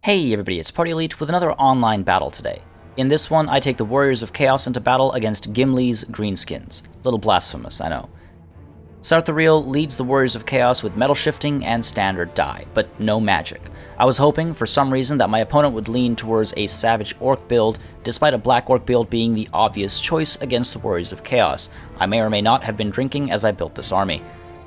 Hey everybody, it's Party Elite with another online battle today. In this one, I take the Warriors of Chaos into battle against Gimli's Greenskins. Little blasphemous, I know. Sarthariel leads the Warriors of Chaos with metal shifting and standard die, but no magic. I was hoping, for some reason, that my opponent would lean towards a Savage Orc build, despite a Black Orc build being the obvious choice against the Warriors of Chaos. I may or may not have been drinking as I built this army.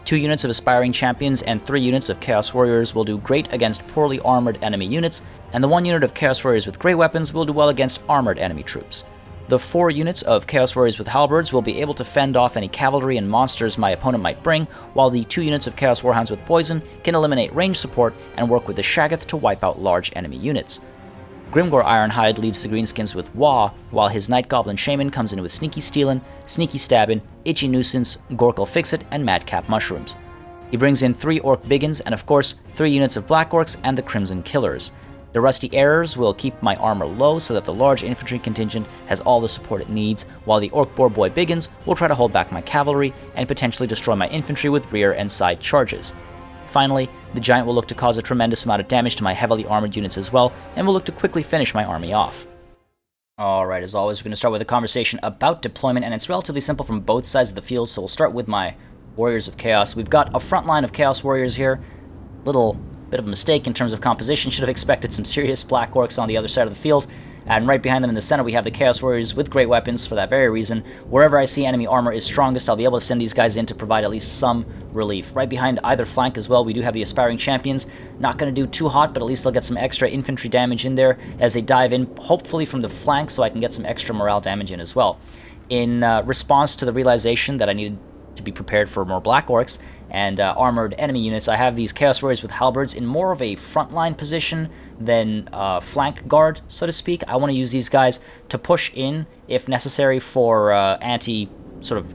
2 units of Aspiring Champions and 3 units of Chaos Warriors will do great against poorly armored enemy units, and the 1 unit of Chaos Warriors with great weapons will do well against armored enemy troops. The 4 units of Chaos Warriors with halberds will be able to fend off any cavalry and monsters my opponent might bring, while the 2 units of Chaos Warhounds with poison can eliminate range support and work with the Shaggoth to wipe out large enemy units. Grimgor Ironhide leads the Greenskins with Wah, while his Night Goblin Shaman comes in with Sneaky Stealin', Sneaky Stabbin', Itchy Nuisance, Gorkle Fixit, and Madcap Mushrooms. He brings in 3 Orc Biggins and of course 3 units of Black Orcs and the Crimson Killers. The Rusty Errors will keep my armor low so that the large infantry contingent has all the support it needs, while the Orc Boar Boy Biggins will try to hold back my cavalry and potentially destroy my infantry with rear and side charges. Finally, the Giant will look to cause a tremendous amount of damage to my heavily armored units as well, and will look to quickly finish my army off. Alright, as always, we're going to start with a conversation about deployment, and it's relatively simple from both sides of the field, so we'll start with my Warriors of Chaos. We've got a front line of Chaos Warriors here. Little bit of a mistake in terms of composition. Should have expected some serious Black Orcs on the other side of the field. And right behind them in the center, we have the Chaos Warriors with great weapons for that very reason. Wherever I see enemy armor is strongest, I'll be able to send these guys in to provide at least some relief. Right behind either flank as well, we do have the Aspiring Champions. Not going to do too hot, but at least they'll get some extra infantry damage in there as they dive in, hopefully from the flank, so I can get some extra morale damage in as well. In response to the realization that I needed to be prepared for more Black Orcs and armored enemy units, I have these Chaos Warriors with halberds in more of a frontline position than flank guard, so to speak. I want to use these guys to push in if necessary for anti-sort of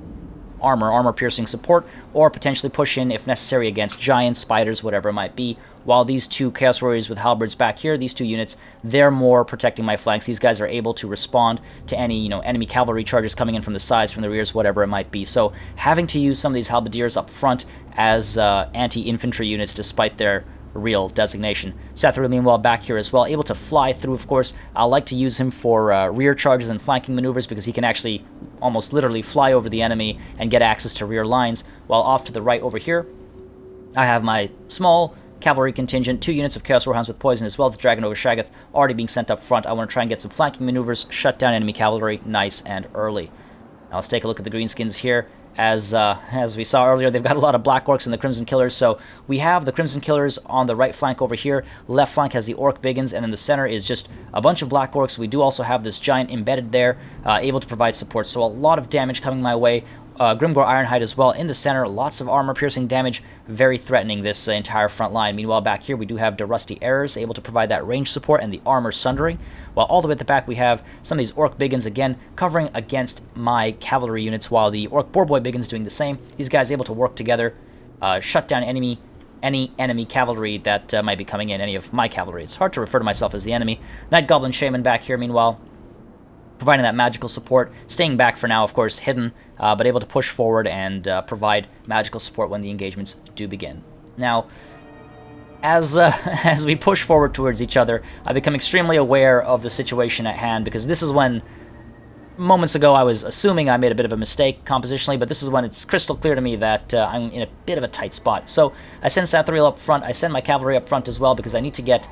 armor-piercing support, or potentially push in if necessary against giants, spiders, whatever it might be. While these 2 Chaos Warriors with halberds back here, these 2 units, they're more protecting my flanks. These guys are able to respond to any, enemy cavalry charges coming in from the sides, from the rears, whatever it might be. So having to use some of these halberdiers up front as anti-infantry units despite their real designation. Sarthariel, meanwhile, back here as well, able to fly through, of course. I like to use him for rear charges and flanking maneuvers because he can actually almost literally fly over the enemy and get access to rear lines, while off to the right over here, I have my small cavalry contingent, 2 units of Chaos Warhounds with poison as well, the Dragon over Shaggoth already being sent up front. I want to try and get some flanking maneuvers, shut down enemy cavalry nice and early. Now let's take a look at the Greenskins here. As we saw earlier, they've got a lot of Black Orcs and the Crimson Killers, so we have the Crimson Killers on the right flank over here, left flank has the Orc Biggins, and in the center is just a bunch of Black Orcs. We do also have this Giant embedded there, able to provide support, so a lot of damage coming my way. Grimgor Ironhide as well in the center, lots of armor-piercing damage, very threatening this entire front line. Meanwhile, back here we do have the Rusty Errors, able to provide that range support and the armor sundering, while all the way at the back we have some of these Orc Biggins, again, covering against my cavalry units, while the Orc Boar Boy Biggins doing the same. These guys able to work together, shut down any enemy cavalry that might be coming in, any of my cavalry. It's hard to refer to myself as the enemy. Night Goblin Shaman back here, meanwhile, providing that magical support, staying back for now, of course, hidden, but able to push forward and provide magical support when the engagements do begin. Now, as we push forward towards each other, I become extremely aware of the situation at hand, because this is when, moments ago, I was assuming I made a bit of a mistake compositionally, but this is when it's crystal clear to me that I'm in a bit of a tight spot. So I send Sarthariel up front, I send my cavalry up front as well, because I need to get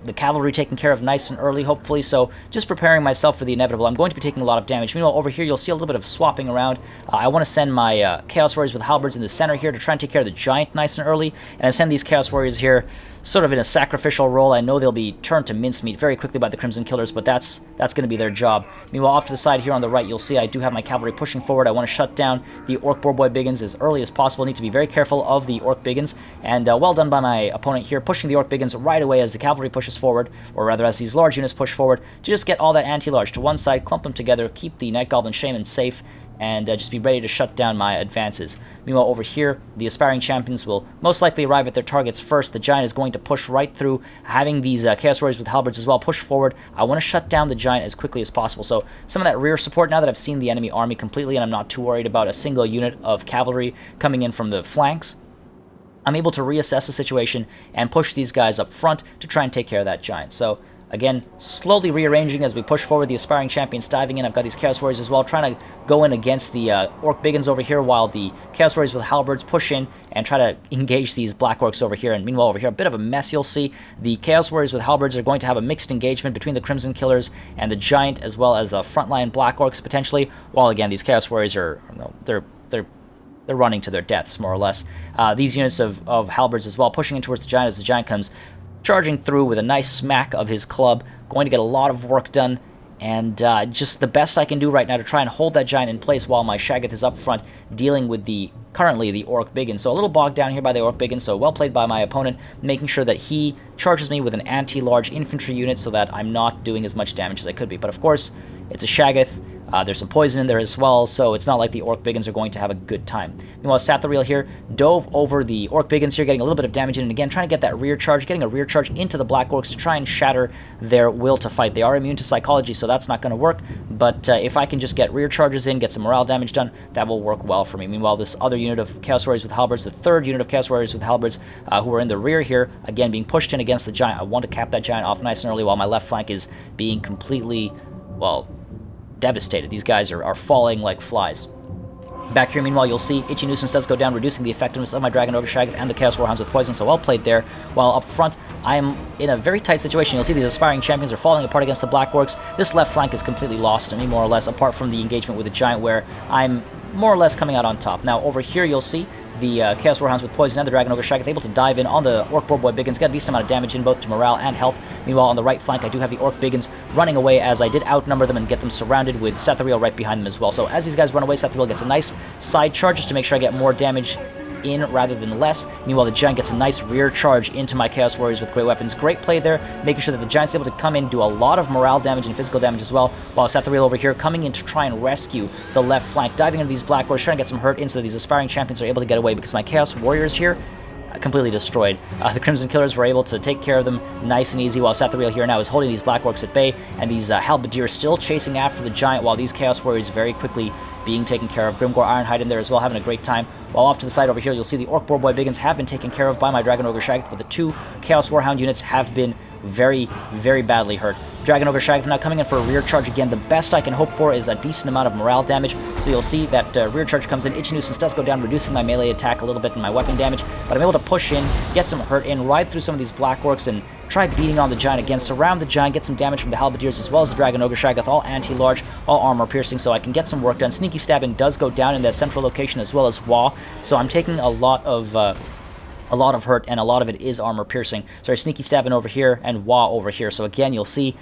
the cavalry taken care of nice and early, hopefully, so just preparing myself for the inevitable. I'm going to be taking a lot of damage. Meanwhile, over here, you'll see a little bit of swapping around. I want to send my Chaos Warriors with halberds in the center here to try and take care of the Giant nice and early, and I send these Chaos Warriors here sort of in a sacrificial role. I know they'll be turned to mincemeat very quickly by the Crimson Killers, but that's going to be their job. Meanwhile, off to the side here on the right, you'll see I do have my cavalry pushing forward. I want to shut down the Orc Boar Boy Biggins as early as possible. Need to be very careful of the Orc Biggins, and well done by my opponent here, pushing the Orc Biggins right away as the cavalry pushes forward, or rather as these large units push forward, to just get all that anti-large to one side, clump them together, keep the Night Goblin Shaman safe, and just be ready to shut down my advances. Meanwhile, over here, the Aspiring Champions will most likely arrive at their targets first. The Giant is going to push right through, having these Chaos Warriors with halberds as well push forward. I want to shut down the Giant as quickly as possible. So some of that rear support, now that I've seen the enemy army completely and I'm not too worried about a single unit of cavalry coming in from the flanks, I'm able to reassess the situation and push these guys up front to try and take care of that giant. So again, slowly rearranging as we push forward. The Aspiring Champions diving in. I've got these Chaos Warriors as well, trying to go in against the Orc Biggins over here, while the Chaos Warriors with Halberds push in and try to engage these Black Orcs over here. And meanwhile, over here, a bit of a mess you'll see. The Chaos Warriors with Halberds are going to have a mixed engagement between the Crimson Killers and the Giant, as well as the frontline Black Orcs, potentially. While, again, these Chaos Warriors are, you know, they're running to their deaths, more or less. These units of Halberds as well, pushing in towards the Giant as the Giant comes charging through with a nice smack of his club, going to get a lot of work done, and just the best I can do right now to try and hold that Giant in place while my Shaggoth is up front dealing with currently the Orc Biggin. So a little bogged down here by the Orc Biggin, so well played by my opponent, making sure that he charges me with an anti-large infantry unit so that I'm not doing as much damage as I could be. But of course, it's a Shaggoth. There's some poison in there as well, so it's not like the Orc Biggins are going to have a good time. Meanwhile, Sathariel here dove over the Orc Biggins here, getting a little bit of damage in, and again, trying to get that rear charge, getting a rear charge into the Black Orcs to try and shatter their will to fight. They are immune to psychology, so that's not going to work, but if I can just get rear charges in, get some morale damage done, that will work well for me. Meanwhile, this other unit of Chaos Warriors with Halberds, the third unit of Chaos Warriors with Halberds, who are in the rear here, again, being pushed in against the Giant. I want to cap that Giant off nice and early while my left flank is being completely, well, devastated. These guys are falling like flies. Back here, meanwhile, you'll see Itchy Nuisance does go down, reducing the effectiveness of my Dragon Ogre Shaggoth and the Chaos Warhounds with poison, so well played there. While up front, I am in a very tight situation. You'll see these Aspiring Champions are falling apart against the Black Orcs. This left flank is completely lost to me, more or less, apart from the engagement with the Giant, where I'm more or less coming out on top. Now, over here, you'll see the Chaos Warhounds with poison and the Dragon Ogre Shaggoth able to dive in on the Orc Boar Boy Biggins, get a decent amount of damage in both to morale and health. Meanwhile, on the right flank, I do have the Orc Biggins running away, as I did outnumber them and get them surrounded with Sathariel right behind them as well. So as these guys run away, Sathariel gets a nice side charge just to make sure I get more damage in rather than less. Meanwhile, the Giant gets a nice rear charge into my Chaos Warriors with great weapons. Great play there, making sure that the Giant's able to come in, do a lot of morale damage and physical damage as well, while Sathariel over here coming in to try and rescue the left flank, diving into these Black Orcs, trying to get some hurt in so that these Aspiring Champions are able to get away, because my Chaos Warriors here completely destroyed. The Crimson Killers were able to take care of them nice and easy, while Sathariel here now is holding these Black Orcs at bay, and these Halberdiers still chasing after the Giant, while these Chaos Warriors very quickly being taken care of. Grimgor Ironhide in there as well, having a great time. While off to the side over here, you'll see the Orc Boar Boy Biggins have been taken care of by my Dragon Ogre Shaggoth, but the two Chaos Warhound units have been very, very badly hurt. Dragon Ogre Shaggoth now coming in for a rear charge again. The best I can hope for is a decent amount of morale damage, so you'll see that rear charge comes in. Itchy Nuisance does go down, reducing my melee attack a little bit and my weapon damage, but I'm able to push in, get some hurt in, ride through some of these Black Orcs, and try beating on the Giant again, surround the Giant, get some damage from the Halberdiers as well as the Dragon Ogre Shaggoth, all anti-large, all armor piercing, so I can get some work done. Sneaky Stabbing does go down in that central location as well as Wah, so I'm taking a lot of hurt, and a lot of it is armor piercing. Sorry, Sneaky Stabbing over here and Wah over here. So again, you'll see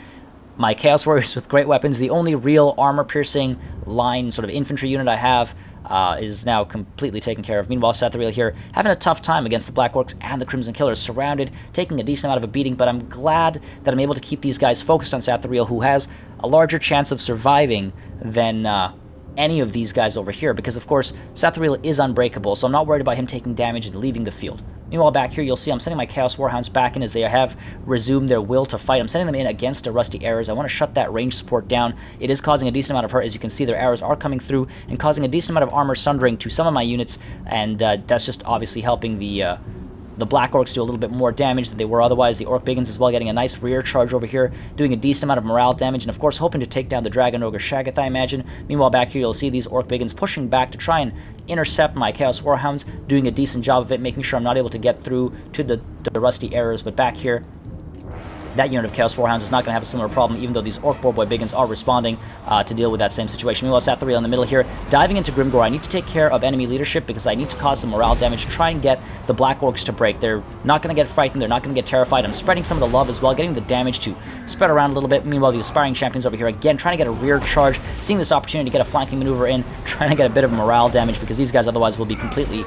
my Chaos Warriors with great weapons. The only real armor piercing line sort of infantry unit I have is now completely taken care of. Meanwhile, Sathariel here having a tough time against the Black Orcs and the Crimson Killers, surrounded, taking a decent amount of a beating, but I'm glad that I'm able to keep these guys focused on Sathariel, who has a larger chance of surviving than any of these guys over here, because of course Sathariel is unbreakable, so I'm not worried about him taking damage and leaving the field. Meanwhile, back here, you'll see I'm sending my Chaos Warhounds back in as they have resumed their will to fight. I'm sending them in against the Rusty Arrows. I want to shut that range support down. It is causing a decent amount of hurt. As you can see, their arrows are coming through and causing a decent amount of armor sundering to some of my units, and that's just obviously helping the Black Orcs do a little bit more damage than they were otherwise. The Orc Biggins as well getting a nice rear charge over here, doing a decent amount of morale damage, and of course hoping to take down the Dragon Ogre Shaggoth, I imagine. Meanwhile, back here you'll see these Orc Biggins pushing back to try and intercept my Chaos Warhounds, doing a decent job of it, making sure I'm not able to get through to the Rusty Arrows. But back here, that unit of Chaos Warhounds is not going to have a similar problem, even though these Orc Boar Boy Biggins are responding to deal with that same situation. Meanwhile, Sathariel in the middle here, diving into Grimgor. I need to take care of enemy leadership because I need to cause some morale damage to try and get the Black Orcs to break. They're not going to get frightened, they're not going to get terrified. I'm spreading some of the love as well, getting the damage to spread around a little bit. Meanwhile, the Aspiring Champions over here, again, trying to get a rear charge, seeing this opportunity to get a flanking maneuver in, trying to get a bit of morale damage because these guys otherwise will be completely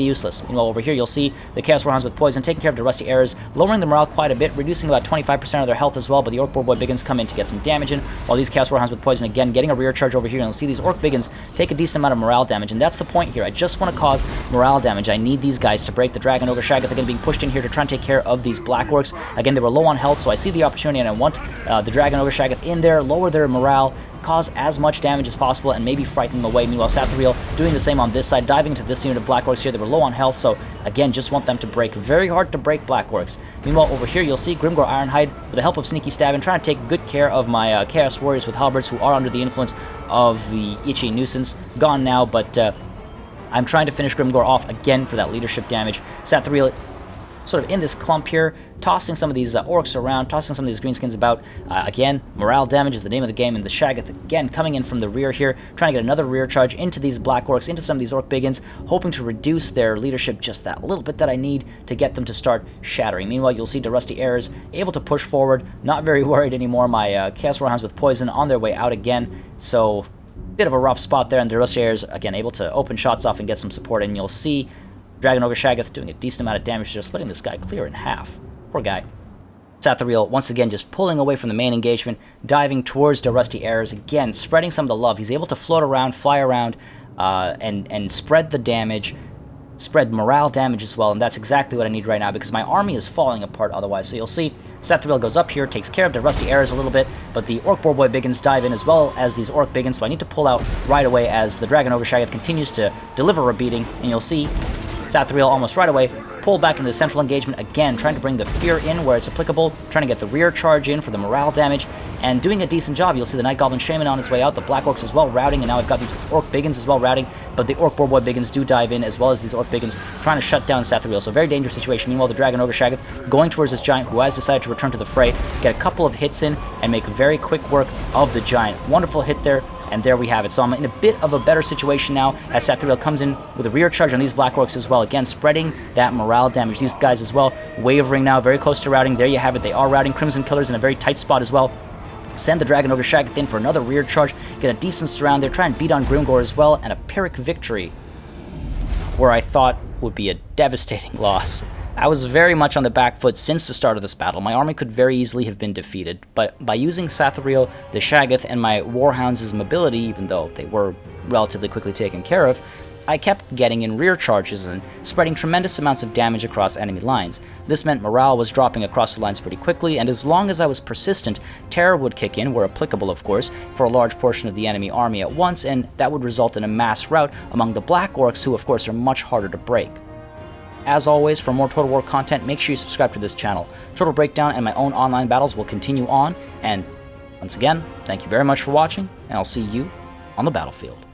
useless. Meanwhile, over here, you'll see the Chaos Warhounds with poison taking care of the Rusty Arrows, lowering the morale quite a bit, reducing about 25% of their health as well, but the Orc Boar Boy Biggins come in to get some damage in, while these Chaos Warhounds with poison, again, getting a rear charge over here, and you'll see these Orc Biggins take a decent amount of morale damage, and that's the point here. I just want to cause morale damage. I need these guys to break. The Dragon Ogre Shaggoth, again, being pushed in here to try and take care of these Black Orcs. Again, they were low on health, so I see the opportunity, and I want the Dragon Ogre Shaggoth in there, lower their morale, cause as much damage as possible and maybe frighten them away. Meanwhile, Sathariel doing the same on this side, diving into this unit of Black Orcs here. They were low on health, so again, just want them to break. Very hard to break Black Orcs. Meanwhile, over here, you'll see Grimgor Ironhide, with the help of Sneaky Stabbing, trying to take good care of my Chaos Warriors with halberds who are under the influence of the Itchy Nuisance. Gone now, but I'm trying to finish Grimgor off again for that leadership damage. Sathariel sort of in this clump here, tossing some of these orcs around, tossing some of these greenskins about. Again, morale damage is the name of the game, and the Shaggoth again coming in from the rear here, trying to get another rear charge into these Black Orcs, into some of these Orc Biggins, hoping to reduce their leadership just that little bit that I need to get them to start shattering. Meanwhile, you'll see the Rusty Heirs able to push forward, not very worried anymore. My Chaos Warhounds with poison on their way out again, so bit of a rough spot there, and the Rusty Heirs again able to open shots off and get some support, and you'll see Dragon Ogre Shaggoth doing a decent amount of damage, just splitting this guy clear in half. Poor guy. Sathariel, once again, just pulling away from the main engagement, diving towards the Rusty Heirs, again, spreading some of the love. He's able to float around, fly around, and spread the damage, spread morale damage as well, and that's exactly what I need right now, because my army is falling apart otherwise. So you'll see Sathariel goes up here, takes care of the Rusty Heirs a little bit, but the Orc Boar Boy Biggins dive in as well as these Orc Biggins, so I need to pull out right away as the Dragon Ogre Shaggoth continues to deliver a beating, and you'll see Sathariel almost right away, pull back into the central engagement again, trying to bring the fear in where it's applicable, trying to get the rear charge in for the morale damage, and doing a decent job. You'll see the Night Goblin Shaman on his way out, the Black Orcs as well routing, and now I've got these Orc Biggins as well routing, but the Orc Boar Boy Biggins do dive in, as well as these Orc Biggins trying to shut down Sathariel, so very dangerous situation. Meanwhile, the Dragon Ogre Shaggoth going towards this Giant who has decided to return to the fray, get a couple of hits in, and make very quick work of the Giant. Wonderful hit there. And there we have it. So I'm in a bit of a better situation now as Sathariel comes in with a rear charge on these Black Orcs as well. Again, spreading that morale damage. These guys as well wavering now, very close to routing. There you have it. They are routing. Crimson Killers in a very tight spot as well. Send the Dragon Ogre Shaggoth in for another rear charge. Get a decent surround there. Try and beat on Grimgor as well. And a Pyrrhic victory where I thought would be a devastating loss. I was very much on the back foot since the start of this battle. My army could very easily have been defeated, but by using Sathariel, the Shaggoth, and my Warhounds' mobility, even though they were relatively quickly taken care of, I kept getting in rear charges and spreading tremendous amounts of damage across enemy lines. This meant morale was dropping across the lines pretty quickly, and as long as I was persistent, terror would kick in, where applicable of course, for a large portion of the enemy army at once, and that would result in a mass rout among the Black Orcs, who of course are much harder to break. As always, for more Total War content, make sure you subscribe to this channel. Total Breakdown and my own online battles will continue on, and once again, thank you very much for watching, and I'll see you on the battlefield.